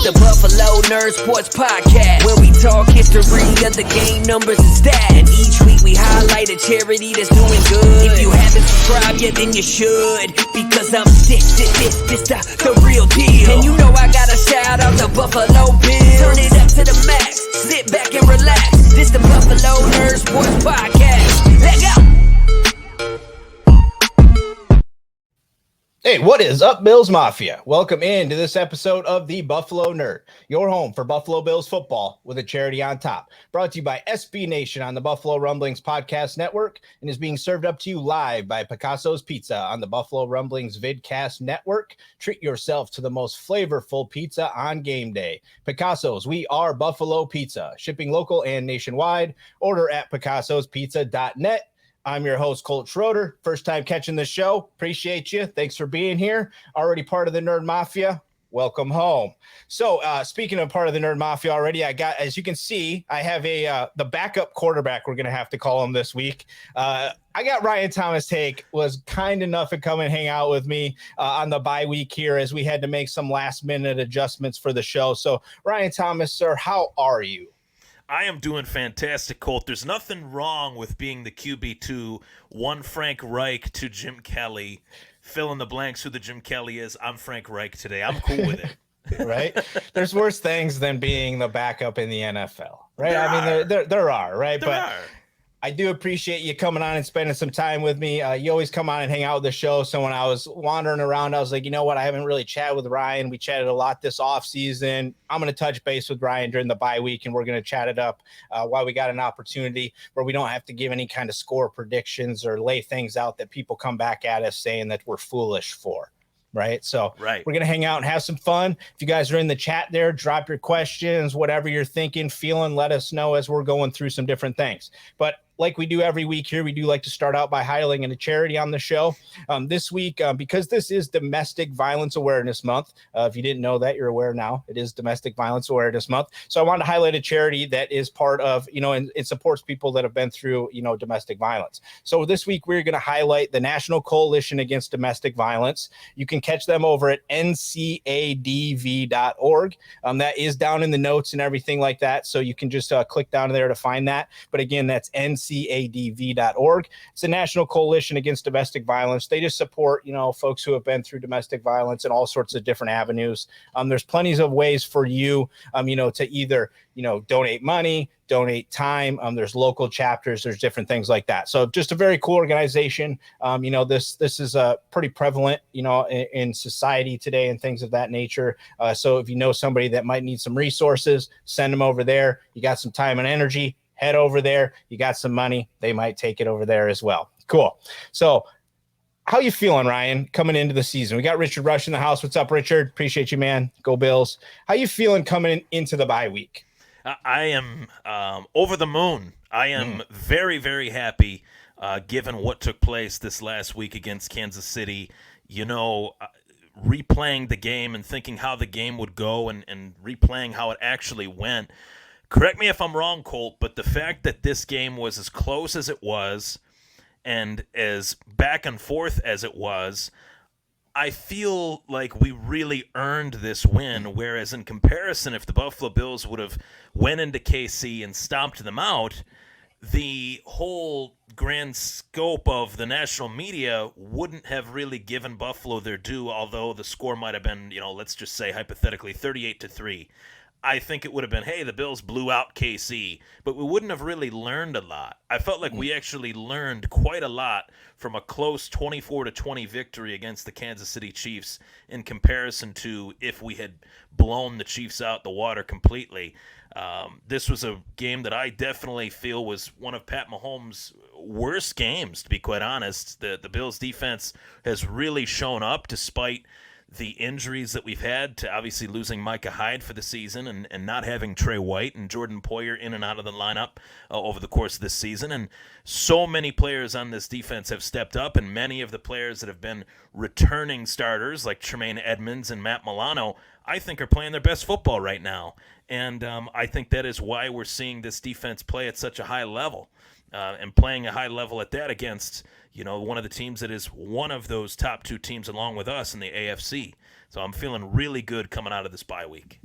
The Buffalo Nerd Sports Podcast, where we talk history of the game, numbers and stats. And each week we highlight a charity that's doing good. If you haven't subscribed yet, then you should, because I'm this the real deal. And you know I gotta shout out the Buffalo Bills. Turn it up to the max, sit back and relax. This the Buffalo Nerd Sports Podcast. Let's go. Hey, what is up, Bills Mafia? Welcome into this episode of the Buffalo Nerd, your home for Buffalo Bills football with a charity on top. Brought to you by SB Nation on the Buffalo Rumblings podcast network and is being served up to you live by Picasso's Pizza on the Buffalo Rumblings vidcast network. Treat yourself to the most flavorful pizza on game day. Picasso's, we are Buffalo Pizza, shipping local and nationwide. Order at picassospizza.net. I'm your host, Colt Schroeder. First time catching the show. Appreciate you. Thanks for being here. Already part of the Nerd Mafia. Welcome home. So speaking of part of the Nerd Mafia already, I got, as you can see, I have the backup quarterback we're going to have to call him this week. I got Ryan Thomas was kind enough to come and hang out with me on the bye week here as we had to make some last minute adjustments for the show. So Ryan Thomas, sir, how are you? I am doing fantastic, Colt. There's nothing wrong with being the QB2, one Frank Reich to Jim Kelly. Fill in the blanks who the Jim Kelly is. I'm Frank Reich today. I'm cool with it. Right? There's worse things than being the backup in the NFL, right? There are, right? There are. I do appreciate you coming on and spending some time with me. You always come on and hang out with the show. So when I was wandering around, I was like, you know what? I haven't really chatted with Ryan. We chatted a lot this off season. I'm going to touch base with Ryan during the bye week, and we're going to chat it up while we got an opportunity where we don't have to give any kind of score predictions or lay things out that people come back at us saying that we're foolish for. Right. So We're going to hang out and have some fun. If you guys are in the chat there, drop your questions, whatever you're thinking, feeling, let us know as we're going through some different things. But like we do every week here, we do like to start out by highlighting a charity on the show. This week, because this is Domestic Violence Awareness Month. If you didn't know that, you're aware now. It is Domestic Violence Awareness Month. So I wanted to highlight a charity that is part of, and it supports people that have been through, domestic violence. So this week, we're going to highlight the National Coalition Against Domestic Violence. You can catch them over at ncadv.org. That is down in the notes and everything like that. So you can just click down there to find that. But again, that's ncadv.org. It's a National Coalition Against Domestic Violence. They just support, folks who have been through domestic violence in all sorts of different avenues. There's plenty of ways for you, to either, donate money, donate time. There's local chapters. There's different things like that. So just a very cool organization. This is pretty prevalent, in society today and things of that nature. So if you know somebody that might need some resources, send them over there. You got some time and energy, head over there. You got some money, they might take it over there as well. Cool. So how you feeling, Ryan, coming into the season? We got Richard Rush in the house. What's up, Richard? Appreciate you, man. Go Bills. How you feeling coming into the bye week? I am over the moon. I am very, very happy given what took place this last week against Kansas City. Replaying the game and thinking how the game would go and replaying how it actually went. Correct me if I'm wrong, Colt, but the fact that this game was as close as it was and as back and forth as it was, I feel like we really earned this win, whereas in comparison, if the Buffalo Bills would have went into KC and stomped them out, the whole grand scope of the national media wouldn't have really given Buffalo their due, although the score might have been, let's just say hypothetically 38-3. I think it would have been, hey, the Bills blew out KC, but we wouldn't have really learned a lot. I felt like we actually learned quite a lot from a close 24-20 victory against the Kansas City Chiefs in comparison to if we had blown the Chiefs out the water completely. This was a game that I definitely feel was one of Pat Mahomes' worst games, to be quite honest. The Bills' defense has really shown up despite the injuries that we've had, to obviously losing Micah Hyde for the season and not having Trey White and Jordan Poyer in and out of the lineup over the course of this season. And so many players on this defense have stepped up, and many of the players that have been returning starters like Tremaine Edmonds and Matt Milano, I think are playing their best football right now. And I think that is why we're seeing this defense play at such a high level. And playing a high level at that against, one of the teams that is one of those top two teams along with us in the AFC. So I'm feeling really good coming out of this bye week.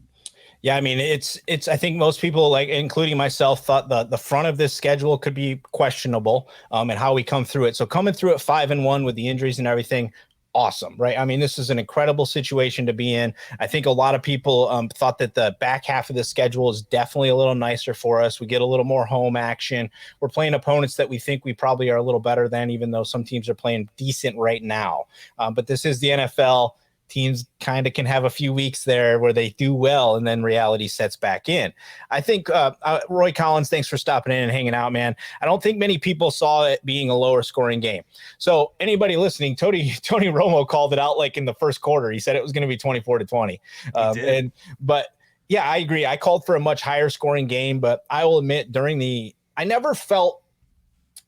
Yeah, I mean, it's. I think most people, like including myself, thought the front of this schedule could be questionable, and how we come through it. So coming through at 5-1 with the injuries and everything, awesome, right? I mean, this is an incredible situation to be in. I think a lot of people thought that the back half of the schedule is definitely a little nicer for us. We get a little more home action. We're playing opponents that we think we probably are a little better than, even though some teams are playing decent right now. But this is the NFL. Teams kind of can have a few weeks there where they do well, and then reality sets back in. I think Roy Collins, thanks for stopping in and hanging out, man. I don't think many people saw it being a lower scoring game. So anybody listening, Tony Romo called it out like in the first quarter. He said it was going to be 24-20. But yeah, I agree. I called for a much higher scoring game, but I will admit I never felt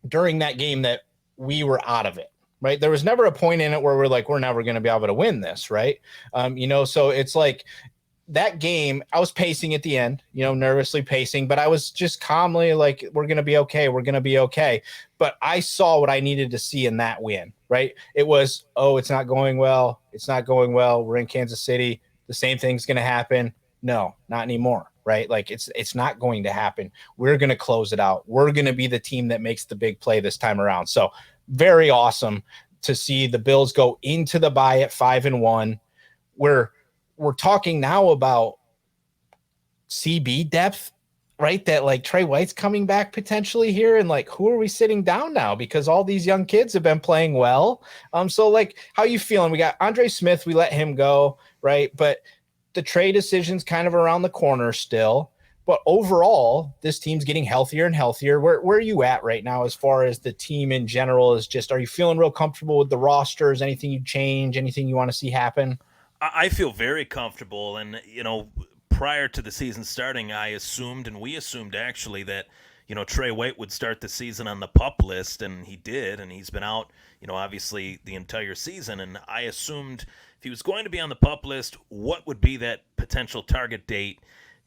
during that game that we were out of it. Right. There was never a point in it where we're like, we're never going to be able to win this. Right. So it's like that game, I was pacing at the end, nervously pacing, but I was just calmly like, we're going to be okay. We're going to be okay. But I saw what I needed to see in that win. Right. It was, it's not going well. It's not going well. We're in Kansas City. The same thing's going to happen. No, not anymore. Right. Like it's not going to happen. We're going to close it out. We're going to be the team that makes the big play this time around. So very awesome to see the Bills go into the bye at 5-1. We're talking now about CB depth, right? That like Trey White's coming back potentially here, and like who are we sitting down now? Because all these young kids have been playing well. So like, how you feeling? We got Andre Smith, we let him go, right? But the trade decision's kind of around the corner still. But overall, this team's getting healthier and healthier. Where are you at right now as far as the team in general is just, are you feeling real comfortable with the rosters? Anything you change? Anything you want to see happen? I feel very comfortable. And, prior to the season starting, we assumed actually that, Trey White would start the season on the PUP list, and he did. And he's been out, obviously the entire season. And I assumed if he was going to be on the PUP list, what would be that potential target date?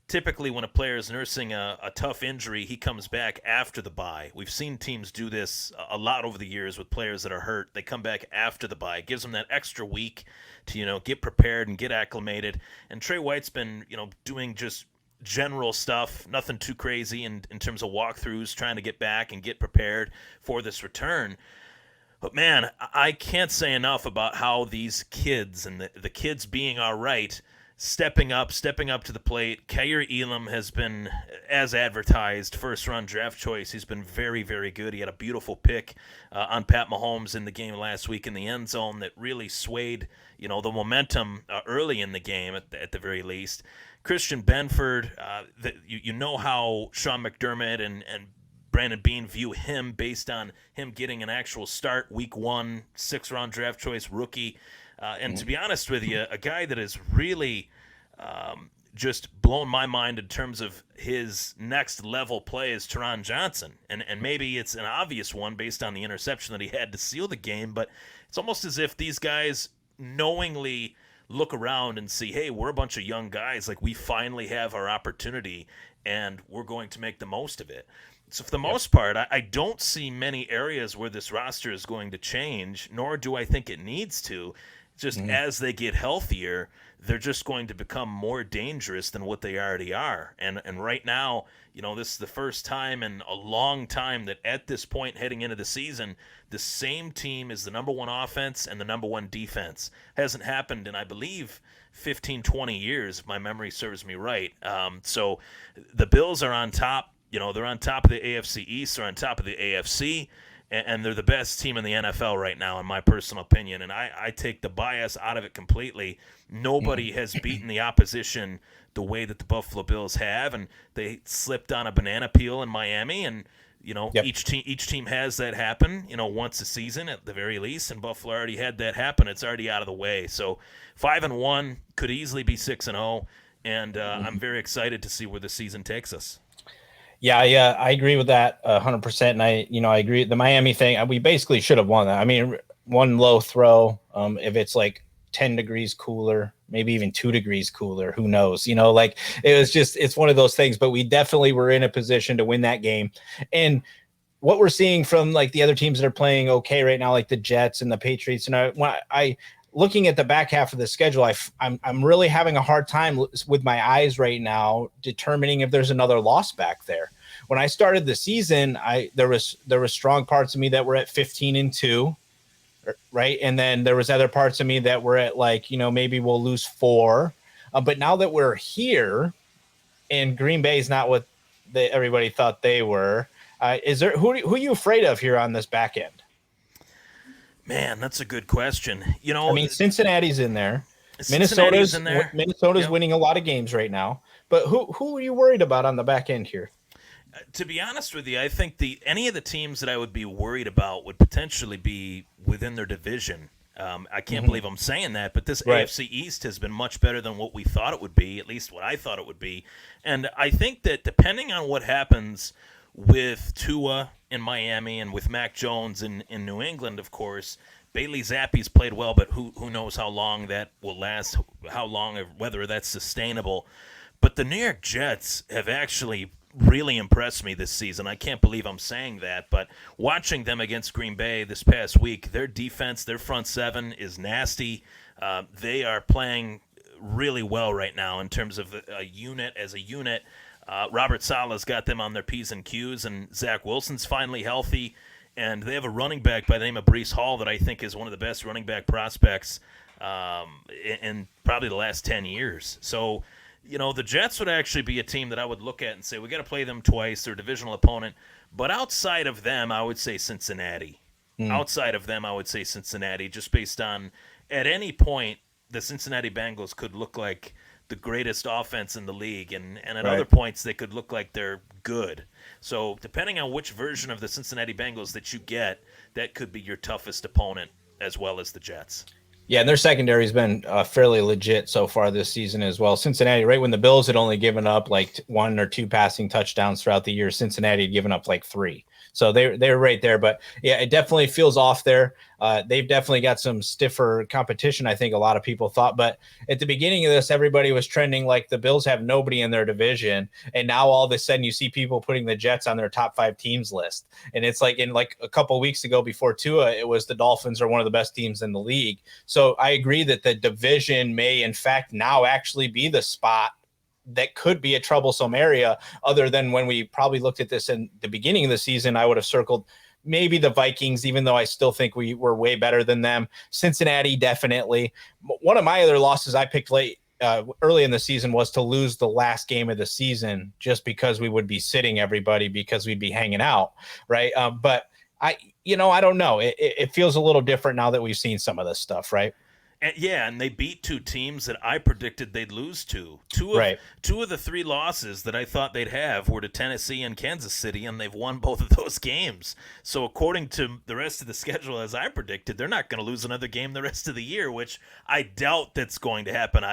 Typically, when a player is nursing a tough injury, he comes back after the bye. We've seen teams do this a lot over the years with players that are hurt. They come back after the bye. It gives them that extra week to, get prepared and get acclimated. And Trey White's been, doing just general stuff, nothing too crazy in terms of walkthroughs, trying to get back and get prepared for this return. But, man, I can't say enough about how these kids and the kids being all right, stepping up to the plate. Kaiir Elam has been, as advertised, first-round draft choice. He's been very, very good. He had a beautiful pick on Pat Mahomes in the game last week in the end zone that really swayed, the momentum early in the game at the very least. Christian Benford, you know how Sean McDermott and Brandon Beane view him based on him getting an actual start week 1, 6th-round draft choice rookie. And to be honest with you, a guy that has really just blown my mind in terms of his next level play is Taron Johnson. And maybe it's an obvious one based on the interception that he had to seal the game, but it's almost as if these guys knowingly look around and see, hey, we're a bunch of young guys. Like, we finally have our opportunity, and we're going to make the most of it. So for the most part, I don't see many areas where this roster is going to change, nor do I think it needs to. Just as they get healthier, they're just going to become more dangerous than what they already are. And right now, this is the first time in a long time that at this point heading into the season, the same team is the number one offense and the number one defense. Hasn't happened in, I believe, 15, 20 years, if my memory serves me right. So the Bills are on top. They're on top of the AFC East. They're on top of the AFC, and they're the best team in the NFL right now, in my personal opinion. And I take the bias out of it completely. Nobody has beaten the opposition the way that the Buffalo Bills have, and they slipped on a banana peel in Miami, and Yep. each team has that happen, once a season at the very least, and Buffalo already had that happen. It's already out of the way. So 5-1 could easily be 6-0, and I'm very excited to see where the season takes us. Yeah, I agree with that 100%. And I agree the Miami thing. We basically should have won that. I mean, one low throw. If it's like 10 degrees cooler, maybe even 2 degrees cooler, who knows? Like it's one of those things. But we definitely were in a position to win that game. And what we're seeing from like the other teams that are playing okay right now, like the Jets and the Patriots, and I looking at the back half of the schedule, I'm really having a hard time with my eyes right now determining if there's another loss back there. When I started the season, there was strong parts of me that were at 15-2, right, and then there was other parts of me that were at like maybe we'll lose 4. But now that we're here, and Green Bay is not what everybody thought they were, is there who are you afraid of here on this back end? Man, that's a good question. I mean, Cincinnati's in there. Cincinnati's in there. Minnesota's Yep. winning a lot of games right now. But who are you worried about on the back end here? To be honest with you, I think any of the teams that I would be worried about would potentially be within their division. I can't believe I'm saying that, but this Right. AFC East has been much better than what we thought it would be, at least what I thought it would be. And I think that depending on what happens with Tua in Miami and with Mac Jones in New England, of course, Bailey Zappi's played well, but who knows how long that will last, how long, whether that's sustainable. But the New York Jets have actually really impressed me this season. I can't believe I'm saying that, but watching them against Green Bay this past week, their defense, their front seven is nasty. They are playing really well right now in terms of a unit. Robert Saleh's got them on their P's and Q's, and Zach Wilson's finally healthy. And they have a running back by the name of Breece Hall that I think is one of the best running back prospects in probably the last 10 years. So, the Jets would actually be a team that I would look at and say, we got to play them twice. They're a divisional opponent. But outside of them, I would say Cincinnati. Outside of them, I would say Cincinnati, just based on at any point, the Cincinnati Bengals could look like the greatest offense in the league, and at Right. other points they could look like they're good. So depending on which version of the Cincinnati Bengals that you get, that could be your toughest opponent, as well as the Jets. Yeah, and their secondary has been fairly legit so far this season as well. Cincinnati, right when the Bills had only given up like 1 or 2 passing touchdowns throughout the year, Cincinnati had given up like 3. So they're right there. But yeah, it definitely feels off there. They've definitely got some stiffer competition, I think a lot of people thought. But at the beginning of this, everybody was trending like the Bills have nobody in their division. And now all of a sudden you see people putting the Jets on their top 5 teams list. And it's like in like a couple of weeks ago before Tua, it was the Dolphins are one of the best teams in the league. So I agree that the division may in fact now actually be the spot that could be a troublesome area, other than when we probably looked at this in the beginning of the season, I would have circled maybe the Vikings, even though I still think we were way better than them. Cincinnati, definitely. One of my other losses I picked late early in the season was to lose the last game of the season just because we would be sitting everybody because we'd be hanging out, right? But I don't know. It feels a little different now that we've seen some of this stuff, right? And they beat 2 teams that I predicted they'd lose to. Two of the 3 losses that I thought they'd have were to Tennessee and Kansas City, and they've won both of those games. So according to the rest of the schedule, as I predicted, they're not going to lose another game the rest of the year, which I doubt that's going to happen.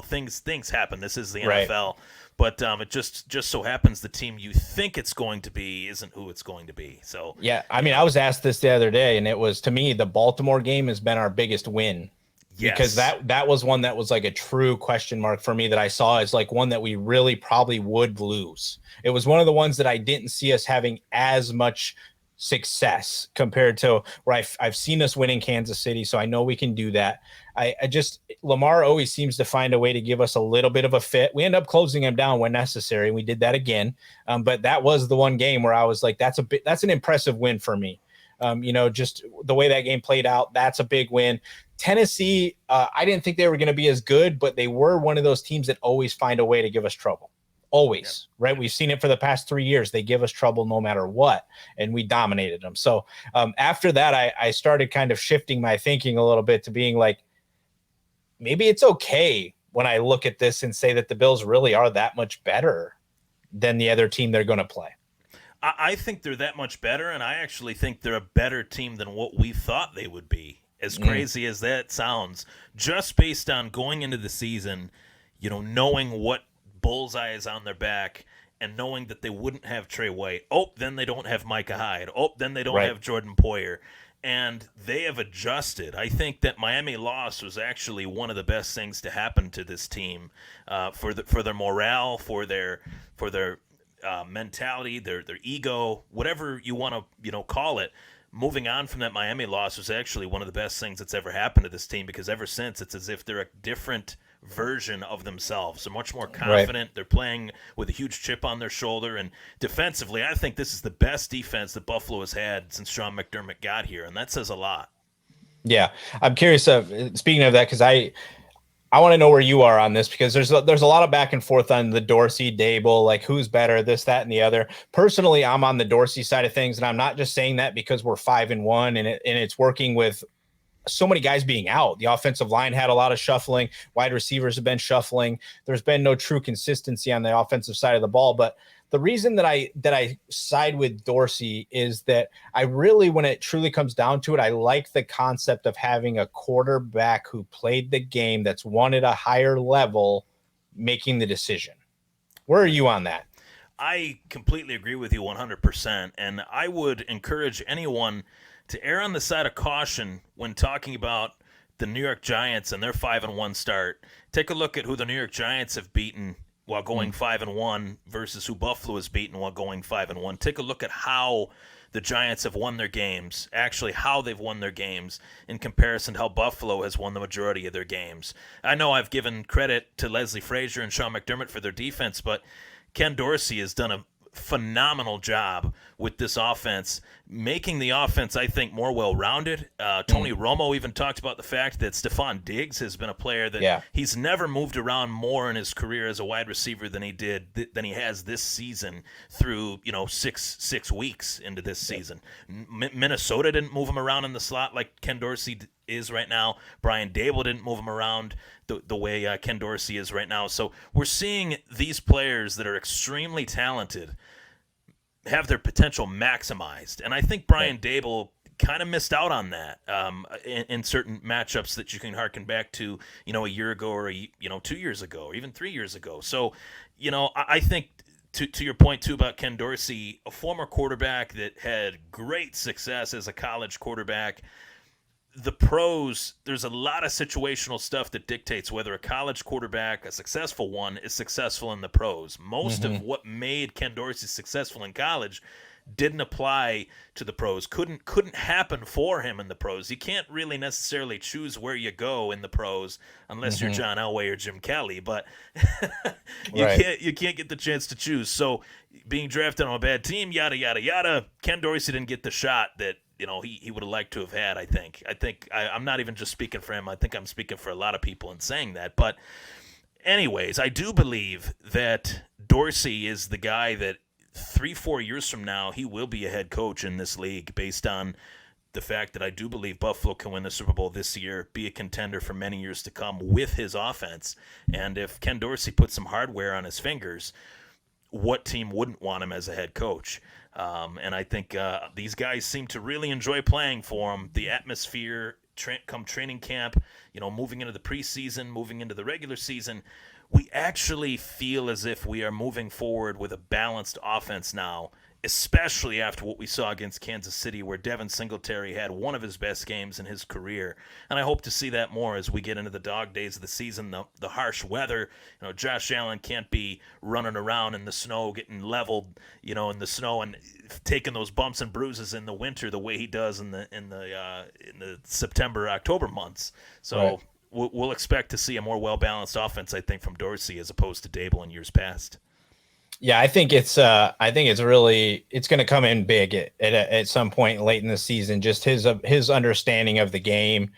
Things happen. This is the NFL. But it just so happens the team you think it's going to be isn't who it's going to be. So yeah, I mean, I was asked this the other day, and it was, to me, the Baltimore game has been our biggest win. Yes. Because that was one that was like a true question mark for me that I saw as like one that we really probably would lose. It was one of the ones that I didn't see us having as much success compared to where I've seen us win in Kansas City. So I know we can do that. Lamar always seems to find a way to give us a little bit of a fit. We end up closing him down when necessary, and we did that again. But that was the one game where I was like, that's an impressive win for me. Just the way that game played out, that's a big win. Tennessee, I didn't think they were going to be as good, but they were one of those teams that always find a way to give us trouble. Always, right? We've seen it for the past 3 years. They give us trouble no matter what, and we dominated them. So after that, I started kind of shifting my thinking a little bit to being like, maybe it's okay when I look at this and say that the Bills really are that much better than the other team they're going to play. I think they're that much better, and I actually think they're a better team than what we thought they would be. As crazy as that sounds, just based on going into the season, knowing what bullseye is on their back and knowing that they wouldn't have Trey White. Oh, then they don't have Micah Hyde. Oh, then they don't have Jordan Poyer. And they have adjusted. I think that Miami loss was actually one of the best things to happen to this team for their morale, for their mentality, their ego, whatever you want to call it. Moving on from that Miami loss was actually one of the best things that's ever happened to this team, because ever since it's as if they're a different version of themselves. They're much more confident. Right. They're playing with a huge chip on their shoulder. And defensively, I think this is the best defense that Buffalo has had since Sean McDermott got here, and that says a lot. Yeah, I'm curious. Speaking of that, because I want to know where you are on this, because there's a lot of back and forth on the Dorsey, Dable, like who's better, this, that, and the other. Personally, I'm on the Dorsey side of things, and I'm not just saying that because we're 5-1 and it's working with so many guys being out. The offensive line had a lot of shuffling. Wide receivers have been shuffling. There's been no true consistency on the offensive side of the ball. But the reason that I side with Dorsey is that I really, when it truly comes down to it, I like the concept of having a quarterback who played the game, that's won at a higher level, making the decision. Where are you on that? I completely agree with you 100%. And I would encourage anyone to err on the side of caution when talking about the New York Giants and their 5-1 start. Take a look at who the New York Giants have beaten while going 5-1 versus who Buffalo has beaten while going 5-1. Take a look at how the Giants have won their games, actually how they've won their games in comparison to how Buffalo has won the majority of their games. I know I've given credit to Leslie Frazier and Sean McDermott for their defense, but Ken Dorsey has done a phenomenal job with this offense, making the offense, I think, more well-rounded. Tony Romo even talked about the fact that Stephon Diggs has been a player that he's never moved around more in his career as a wide receiver than he has this season through 6 weeks into this season. Minnesota didn't move him around in the slot like Ken Dorsey is right now. Brian Dable didn't move him around the way Ken Dorsey is right now. So we're seeing these players that are extremely talented have their potential maximized. And I think Brian Dable kind of missed out on that in certain matchups that you can harken back to, a year ago or 2 years ago or even 3 years ago. So, I think to your point too about Ken Dorsey, a former quarterback that had great success as a college quarterback. The pros, there's a lot of situational stuff that dictates whether a college quarterback, a successful one, is successful in the pros. Most of what made Ken Dorsey successful in college didn't apply to the pros. Couldn't happen for him in the pros. You can't really necessarily choose where you go in the pros unless you're John Elway or Jim Kelly, but you can't get the chance to choose. So being drafted on a bad team, yada yada yada, Ken Dorsey didn't get the shot that he would have liked to have had, I think. I'm not even just speaking for him. I think I'm speaking for a lot of people in saying that. But anyways, I do believe that Dorsey is the guy that 3-4 years from now, he will be a head coach in this league based on the fact that I do believe Buffalo can win the Super Bowl this year, be a contender for many years to come with his offense. And if Ken Dorsey puts some hardware on his fingers, what team wouldn't want him as a head coach? And I think these guys seem to really enjoy playing for him. The atmosphere come training camp, moving into the preseason, moving into the regular season, we actually feel as if we are moving forward with a balanced offense now, especially after what we saw against Kansas City, where Devin Singletary had one of his best games in his career. And I hope to see that more as we get into the dog days of the season, the harsh weather. Josh Allen can't be running around in the snow, getting leveled, in the snow and taking those bumps and bruises in the winter the way he does in the September, October months. So right. We'll expect to see a more well-balanced offense, I think, from Dorsey as opposed to Dable in years past. Yeah, I think it's going to come in big at some point late in the season. Just his understanding of the game,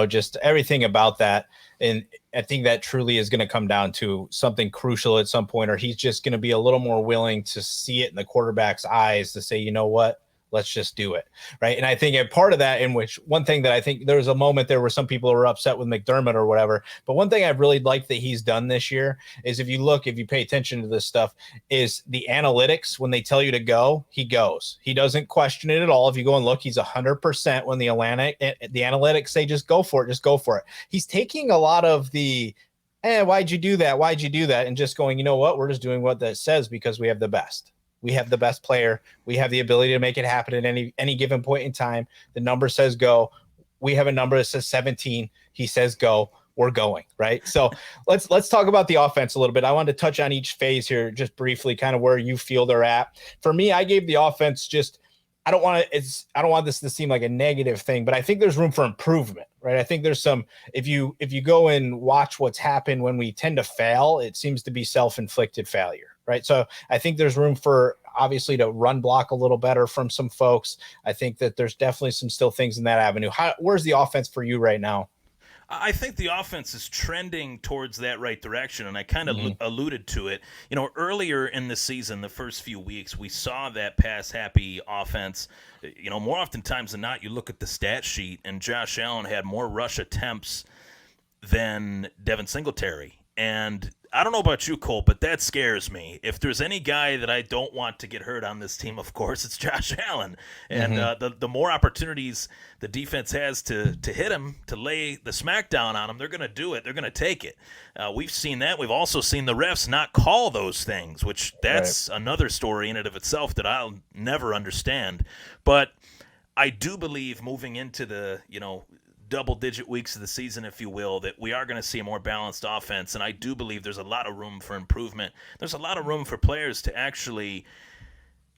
just everything about that, and I think that truly is going to come down to something crucial at some point, or he's just going to be a little more willing to see it in the quarterback's eyes to say, you know what, let's just do it, right? And I think a part of that, in which one thing that I think there was a moment there where some people were upset with McDermott or whatever, but one thing I've really liked that he's done this year is if you pay attention to this stuff is the analytics. When they tell you to go, he goes. He doesn't question it at all. If you go and look, he's 100% when the analytics say just go for it. He's taking a lot of the why'd you do that? Why'd you do that? And just going, you know what? We're just doing what that says because we have the best. We have the best player. We have the ability to make it happen at any given point in time. The number says go. We have a number that says 17. He says go. We're going, right? So let's talk about the offense a little bit. I wanted to touch on each phase here just briefly, kind of where you feel they're at. For me, I gave the offense I don't want this to seem like a negative thing, but I think there's room for improvement, right? I think there's some, if you go and watch what's happened when we tend to fail, it seems to be self-inflicted failure, right? So I think there's room for obviously to run block a little better from some folks. I think that there's definitely some still things in that avenue. Where's the offense for you right now? I think the offense is trending towards that right direction, and I kind of alluded to it. Earlier in the season, the first few weeks, we saw that pass-happy offense. More oftentimes than not, you look at the stat sheet, and Josh Allen had more rush attempts than Devin Singletary. And I don't know about you, Cole, but that scares me. If there's any guy that I don't want to get hurt on this team, of course, it's Josh Allen. And the more opportunities the defense has to hit him, to lay the smackdown on him, they're going to do it. They're going to take it. We've seen that. We've also seen the refs not call those things, which that's another story in and of itself that I'll never understand. But I do believe moving into the, double-digit weeks of the season, if you will, that we are going to see a more balanced offense, and I do believe there's a lot of room for improvement. There's a lot of room for players to actually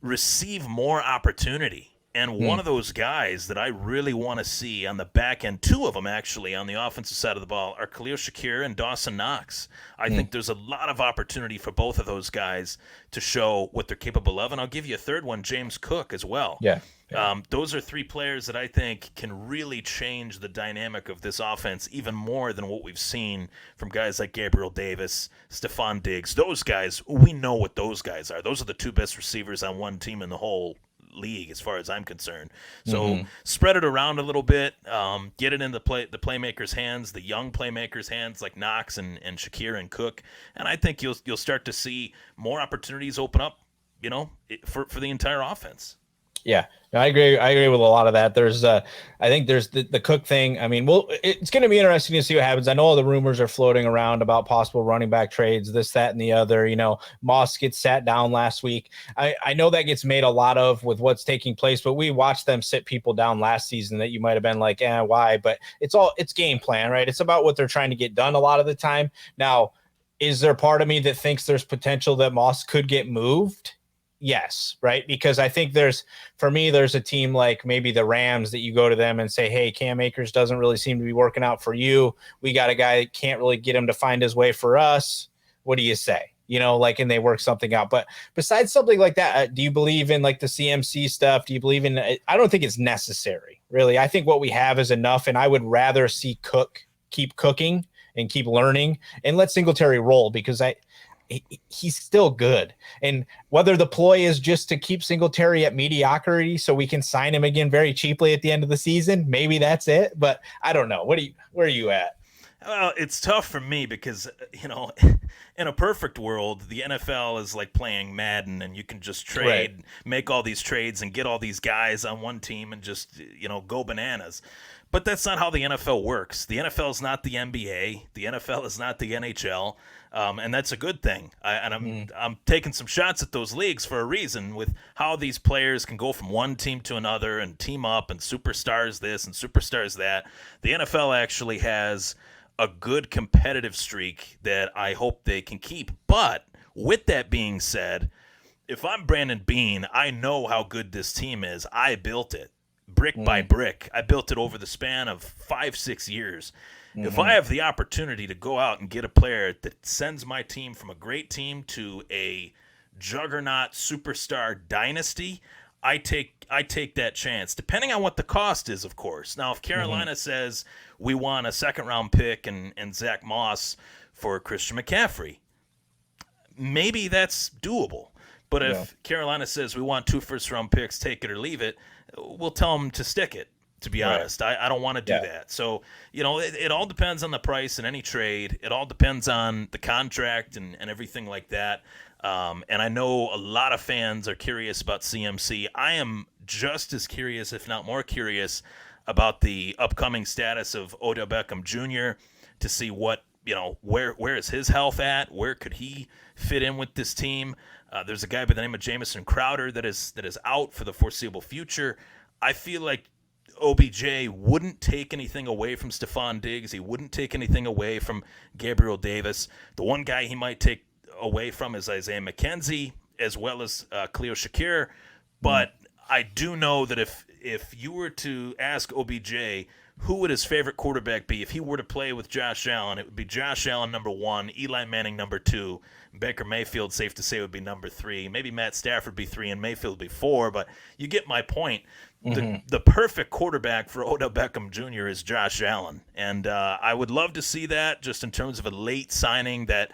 receive more opportunity. And one of those guys that I really want to see on the back end, two of them actually on the offensive side of the ball, are Khalil Shakir and Dawson Knox. I think there's a lot of opportunity for both of those guys to show what they're capable of. And I'll give you a third one, James Cook, as well. Yeah. Those are three players that I think can really change the dynamic of this offense even more than what we've seen from guys like Gabriel Davis, Stephon Diggs. Those guys, we know what those guys are. Those are the two best receivers on one team in the whole league as far as I'm concerned. So spread it around a little bit, get it in the playmakers' hands, the young playmakers' hands like Knox and Shakir and Cook, and I think you'll start to see more opportunities open up, for the entire offense. Yeah, no, I agree. I agree with a lot of that. I think there's the Cook thing. I mean, it's going to be interesting to see what happens. I know all the rumors are floating around about possible running back trades, this, that, and the other. Moss gets sat down last week. I know that gets made a lot of with what's taking place, but we watched them sit people down last season that you might have been like, why? But it's game plan, right? It's about what they're trying to get done a lot of the time. Now, is there part of me that thinks there's potential that Moss could get moved? Yes, right? Because I think there's a team like maybe the Rams that you go to them and say, hey, Cam Akers doesn't really seem to be working out for you. We got a guy that can't really get him to find his way for us. What do you say? And they work something out. But besides something like that, do you believe in like the CMC stuff? Do you believe in I don't think it's necessary, really. I think what we have is enough, and I would rather see Cook keep cooking and keep learning and let Singletary roll because he's still good. And whether the ploy is just to keep Singletary at mediocrity so we can sign him again very cheaply at the end of the season, maybe that's it. But I don't know. Where are you at? Well, it's tough for me because, in a perfect world, the NFL is like playing Madden and you can just trade, make all these trades and get all these guys on one team and just, go bananas. But that's not how the NFL works. The NFL is not the NBA. The NFL is not the NHL. And that's a good thing. I'm taking some shots at those leagues for a reason with how these players can go from one team to another and team up and superstars this and superstars that. The NFL actually has a good competitive streak that I hope they can keep. But with that being said, if I'm Brandon Beane, I know how good this team is. I built it brick by brick. I built it over the span of 5-6 years. If I have the opportunity to go out and get a player that sends my team from a great team to a juggernaut superstar dynasty, I take that chance, depending on what the cost is, of course. Now, if Carolina says we want a second-round pick and Zach Moss for Christian McCaffrey, maybe that's doable. But if Carolina says we want 2 first-round picks, take it or leave it, we'll tell them to stick it. To be honest, I don't want to do that. So, it all depends on the price in any trade. It all depends on the contract and everything like that. And I know a lot of fans are curious about CMC. I am just as curious, if not more curious, about the upcoming status of Odell Beckham Jr. to see what, where is his health at? Where could he fit in with this team? There's a guy by the name of Jamison Crowder that is out for the foreseeable future. I feel like OBJ wouldn't take anything away from Stephon Diggs. He wouldn't take anything away from Gabriel Davis. The one guy he might take away from is Isaiah McKenzie, as well as Khalil Shakir. But I do know that if you were to ask OBJ who would his favorite quarterback be if he were to play with Josh Allen, it would be Josh Allen number 1, Eli Manning number 2, Baker Mayfield, safe to say, would be number 3. Maybe Matt Stafford would be 3 and Mayfield would be 4, but you get my point. The perfect quarterback for Odell Beckham Jr. is Josh Allen, and I would love to see that just in terms of a late signing that,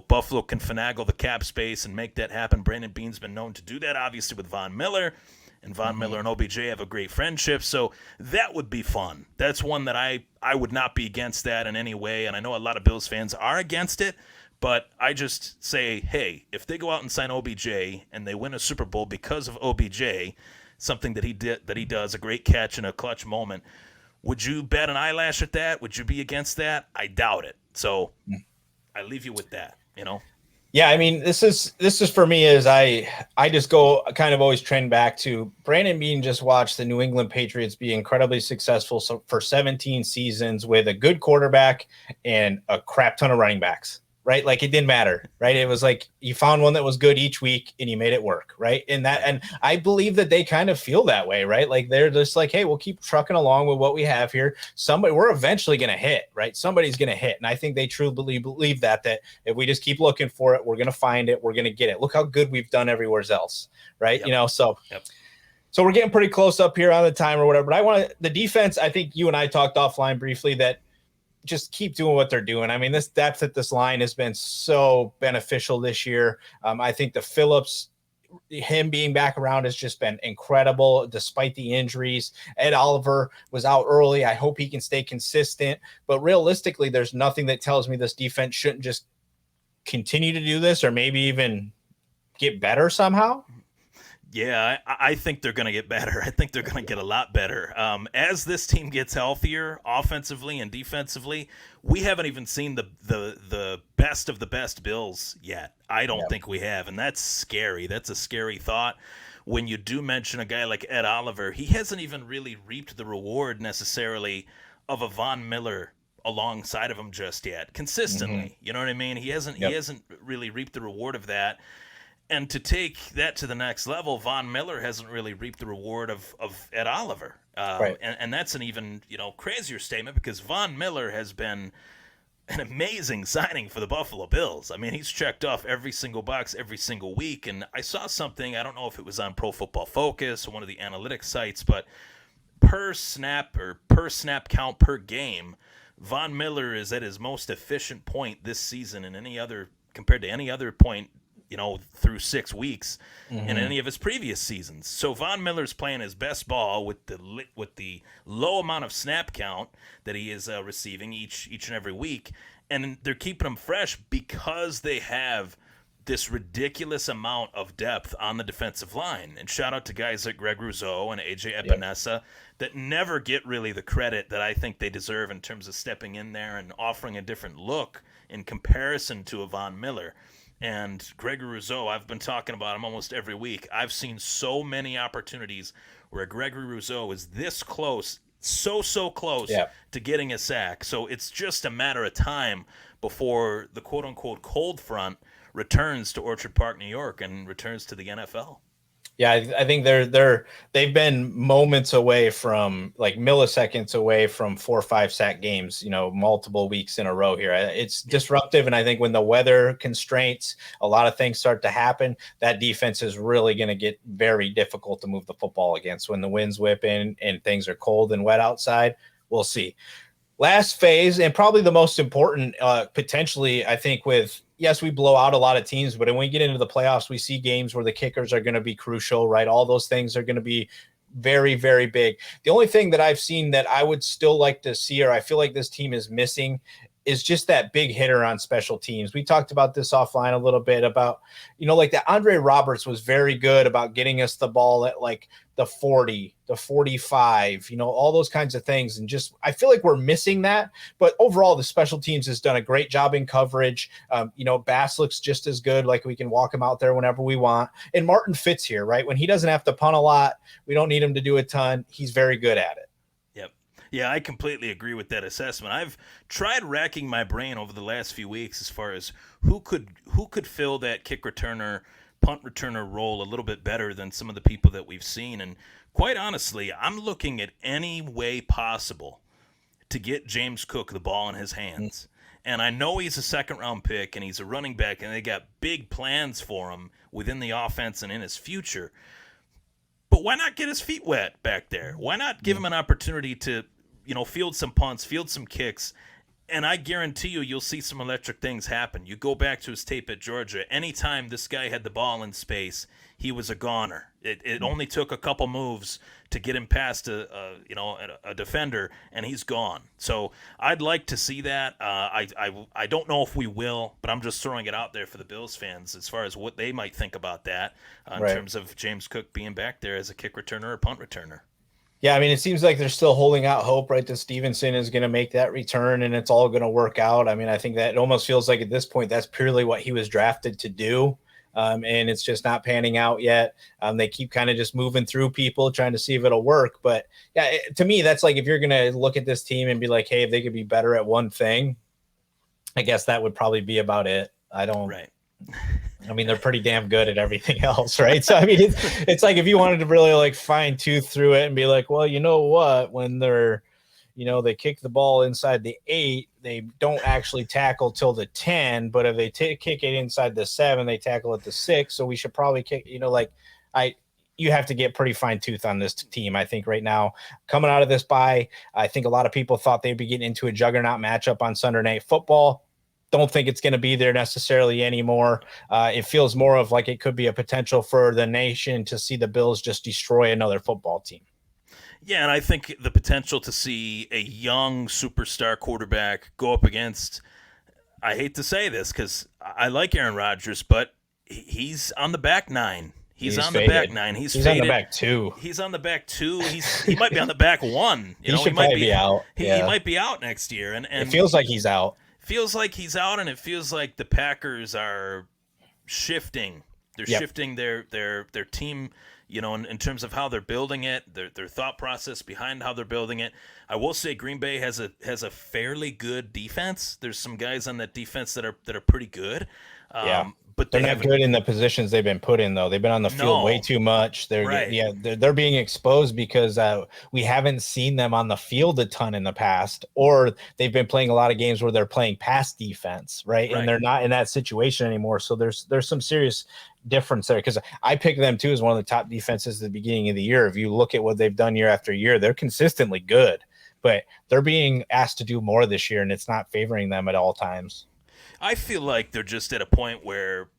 Buffalo can finagle the cap space and make that happen. Brandon Beane's been known to do that, obviously, with Von Miller, and Von Miller and OBJ have a great friendship, so that would be fun. That's one that I would not be against that in any way, and I know a lot of Bills fans are against it, but I just say, hey, if they go out and sign OBJ and they win a Super Bowl because of OBJ, something that he does, a great catch in a clutch moment, would you bat an eyelash at that? Would you be against that? I doubt it. So I leave you with that, Yeah, I mean, this is for me is I just go kind of always trend back to Brandon Beane just watched the New England Patriots be incredibly successful for 17 seasons with a good quarterback and a crap ton of running backs. Right? Like it didn't matter, right? It was like you found one that was good each week and you made it work, right? And I believe that they kind of feel that way, right? Like they're just like, hey, we'll keep trucking along with what we have here. We're eventually going to hit, right? Somebody's going to hit. And I think they truly believe that if we just keep looking for it, we're going to find it, we're going to get it. Look how good we've done everywhere else, right? Yep. So we're getting pretty close up here on the time or whatever, but the defense, I think you and I talked offline briefly that just keep doing what they're doing. I mean, this depth at this line has been so beneficial this year. I think the Phillips, him being back around has just been incredible despite the injuries. Ed Oliver was out early. I hope he can stay consistent, but realistically, there's nothing that tells me this defense shouldn't just continue to do this or maybe even get better somehow. Yeah, I think they're going to get better. I think they're going to get a lot better. As this team gets healthier, offensively and defensively, we haven't even seen the best of the best Bills yet. I don't think we have, and that's scary. That's a scary thought. When you do mention a guy like Ed Oliver, he hasn't even really reaped the reward necessarily of a Von Miller alongside of him just yet, consistently. You know what I mean? He hasn't really reaped the reward of that. And to take that to the next level, Von Miller hasn't really reaped the reward of Ed Oliver. Right. And that's an even crazier statement because Von Miller has been an amazing signing for the Buffalo Bills. I mean, he's checked off every single box every single week. And I saw something, I don't know if it was on Pro Football Focus or one of the analytics sites, but per snap count per game, Von Miller is at his most efficient point this season compared to any other point through 6 weeks in any of his previous seasons. So Von Miller's playing his best ball with the low amount of snap count that he is receiving each and every week, and they're keeping him fresh because they have this ridiculous amount of depth on the defensive line. And shout out to guys like Greg Rousseau and AJ Epinesa that never get really the credit that I think they deserve in terms of stepping in there and offering a different look in comparison to a Von Miller. And Gregory Rousseau, I've been talking about him almost every week. I've seen so many opportunities where Gregory Rousseau is this close, so close to getting a sack. So it's just a matter of time before the quote-unquote cold front returns to Orchard Park, New York, and returns to the NFL. Yeah, I think they've been moments away from, like milliseconds away from 4 or 5 sack games, multiple weeks in a row here. It's disruptive. And I think when the weather constraints, a lot of things start to happen, that defense is really going to get very difficult to move the football against when the winds whip in and things are cold and wet outside. We'll see. Last phase, and probably the most important, potentially, I think, with yes, we blow out a lot of teams, but when we get into the playoffs, we see games where the kickers are going to be crucial, right? All those things are going to be very, very big. The only thing that I've seen that I would still like to see, or I feel like this team is missing, is just that big hitter on special teams. We talked about this offline a little bit about, like that Andre Roberts was very good about getting us the ball at like the 40, the 45, all those kinds of things. And just, I feel like we're missing that. But overall, the special teams has done a great job in coverage. Bass looks just as good. Like we can walk him out there whenever we want. And Martin fits here, right? When he doesn't have to punt a lot, we don't need him to do a ton. He's very good at it. Yeah, I completely agree with that assessment. I've tried racking my brain over the last few weeks as far as who could fill that kick returner, punt returner role a little bit better than some of the people that we've seen. And quite honestly, I'm looking at any way possible to get James Cook the ball in his hands. And I know he's a second-round pick and he's a running back, and they got big plans for him within the offense and in his future. But why not get his feet wet back there? Why not give him an opportunity to field some punts, field some kicks, and I guarantee you'll see some electric things happen. You go back to his tape at Georgia. Anytime this guy had the ball in space, he was a goner. It only took a couple moves to get him past a defender, and he's gone. So I'd like to see that. I don't know if we will, but I'm just throwing it out there for the Bills fans as far as what they might think about that in terms of James Cook being back there as a kick returner or punt returner. Yeah, I mean, it seems like they're still holding out hope, right, that Stevenson is going to make that return and it's all going to work out. I mean, I think that it almost feels like at this point that's purely what he was drafted to do, and it's just not panning out yet. They keep kind of just moving through people, trying to see if it'll work. But, yeah, to me, that's like if you're going to look at this team and be like, hey, if they could be better at one thing, I guess that would probably be about it. Right. I mean, they're pretty damn good at everything else, right? So, I mean, it's like if you wanted to really like fine tooth through it and be like, well, you know what, when they're, they kick the ball inside the 8, they don't actually tackle till the 10, but if they kick it inside the 7, they tackle at the 6. So we should probably kick, you have to get pretty fine tooth on this team. I think right now coming out of this bye, I think a lot of people thought they'd be getting into a juggernaut matchup on Sunday Night Football. Don't think it's going to be there necessarily anymore. It feels more of like it could be a potential for the nation to see the Bills just destroy another football team. Yeah, and I think the potential to see a young superstar quarterback go up against, I hate to say this because I like Aaron Rodgers, but he's on the back 9. He's on faded. The back 9. He's on the back 2. He's on the back 2. He might be on the back 1. He might be out. He might be out next year. And it feels like he's out. Feels like he's out, and it feels like the Packers are shifting. They're shifting their team, in terms of how they're building it, their thought process behind how they're building it. I will say Green Bay has a fairly good defense. There's some guys on that defense that are pretty good. But they're not good in the positions they've been put in, though. They've been on the field way too much. They're being exposed because we haven't seen them on the field a ton in the past, or they've been playing a lot of games where they're playing pass defense, right? And they're not in that situation anymore. So there's some serious difference there, because I picked them too as one of the top defenses at the beginning of the year. If you look at what they've done year after year, they're consistently good, but they're being asked to do more this year, and it's not favoring them at all times. I feel like they're just at a point where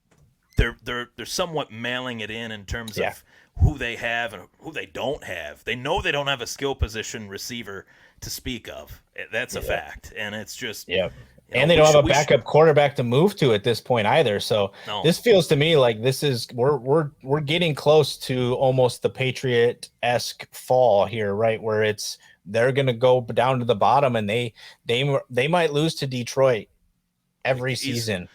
they're somewhat mailing it in terms of who they have and who they don't have. They know they don't have a skill position receiver to speak of. That's a fact, and it's just and they don't have a backup quarterback to move to at this point either. So this feels to me like this is we're getting close to almost the Patriot-esque fall here, right? Where they're going to go down to the bottom, and they might lose to Detroit every season,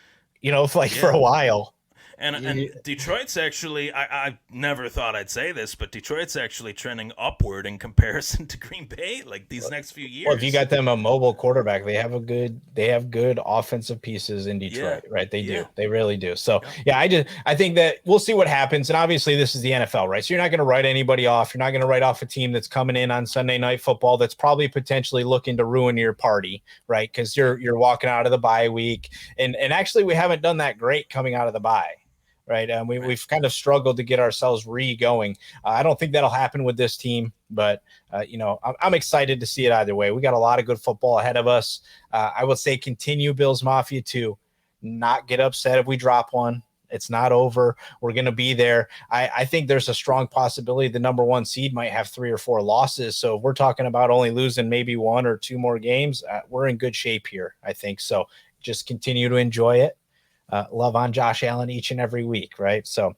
for a while. And Detroit's actually, I never thought I'd say this, but Detroit's actually trending upward in comparison to Green Bay, like these next few years. Well, if you got them a mobile quarterback, they have good offensive pieces in Detroit, right? They do. They really do. So I think that we'll see what happens. And obviously this is the NFL, right? So you're not going to write anybody off. You're not going to write off a team that's coming in on Sunday Night Football that's probably potentially looking to ruin your party, right? Because you're walking out of the bye week. And actually we haven't done that great coming out of the bye. Right. We've kind of struggled to get ourselves going. I don't think that'll happen with this team, but, I'm excited to see it either way. We got a lot of good football ahead of us. I would say continue Bills Mafia to not get upset if we drop one. It's not over. We're going to be there. I think there's a strong possibility the number 1 seed might have 3 or 4 losses. So if we're talking about only losing maybe 1 or 2 more games, we're in good shape here, I think. So just continue to enjoy it. Love on Josh Allen each and every week, right? So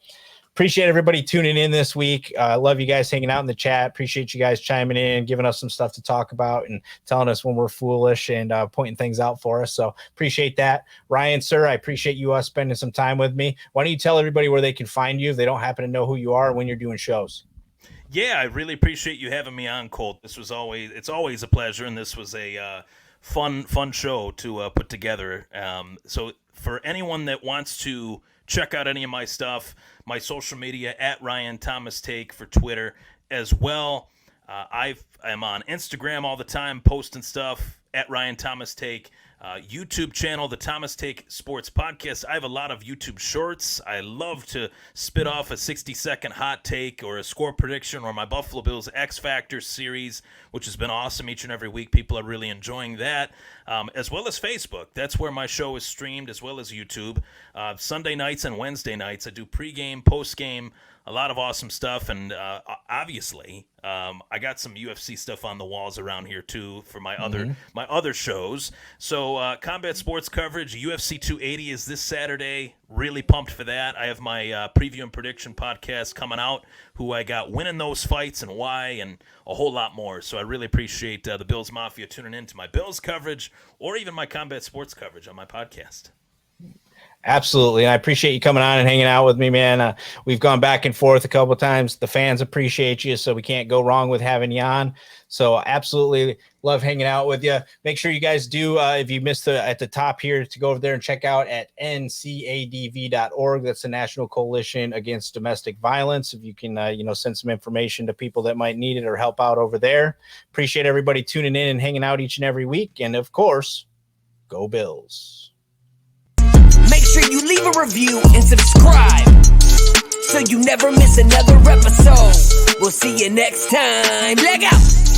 appreciate everybody tuning in this week. Love you guys hanging out in the chat. Appreciate you guys chiming in, giving us some stuff to talk about and telling us when we're foolish and pointing things out for us. So appreciate that. Ryan, sir, I appreciate you spending some time with me. Why don't you tell everybody where they can find you if they don't happen to know who you are when you're doing shows? Yeah, I really appreciate you having me on, Colt. It's always a pleasure, and this was a fun show to put together. So for anyone that wants to check out any of my stuff, my social media at Ryan Thomas Take for Twitter as well. I'm on Instagram all the time, posting stuff at Ryan Thomas Take. YouTube channel, the Thomas Take Sports Podcast. I have a lot of YouTube shorts. I love to spit off a 60-second hot take or a score prediction or my Buffalo Bills X Factor series, which has been awesome each and every week. People are really enjoying that, as well as Facebook. That's where my show is streamed, as well as YouTube. Sunday nights and Wednesday nights, I do pregame, postgame, a lot of awesome stuff, and obviously, I got some UFC stuff on the walls around here too for my other shows. So combat sports coverage, UFC 280 is this Saturday. Really pumped for that. I have my preview and prediction podcast coming out, who I got winning those fights and why, and a whole lot more. So I really appreciate the Bills Mafia tuning in to my Bills coverage or even my combat sports coverage on my podcast. Absolutely. I appreciate you coming on and hanging out with me, man. We've gone back and forth a couple of times. The fans appreciate you, so we can't go wrong with having you on. So absolutely love hanging out with you. Make sure you guys do, if you missed at the top here, to go over there and check out at ncadv.org. That's the National Coalition Against Domestic Violence. If you can, send some information to people that might need it or help out over there. Appreciate everybody tuning in and hanging out each and every week. And of course, go Bills. Make sure you leave a review and subscribe so you never miss another episode. We'll see you next time. Leg out!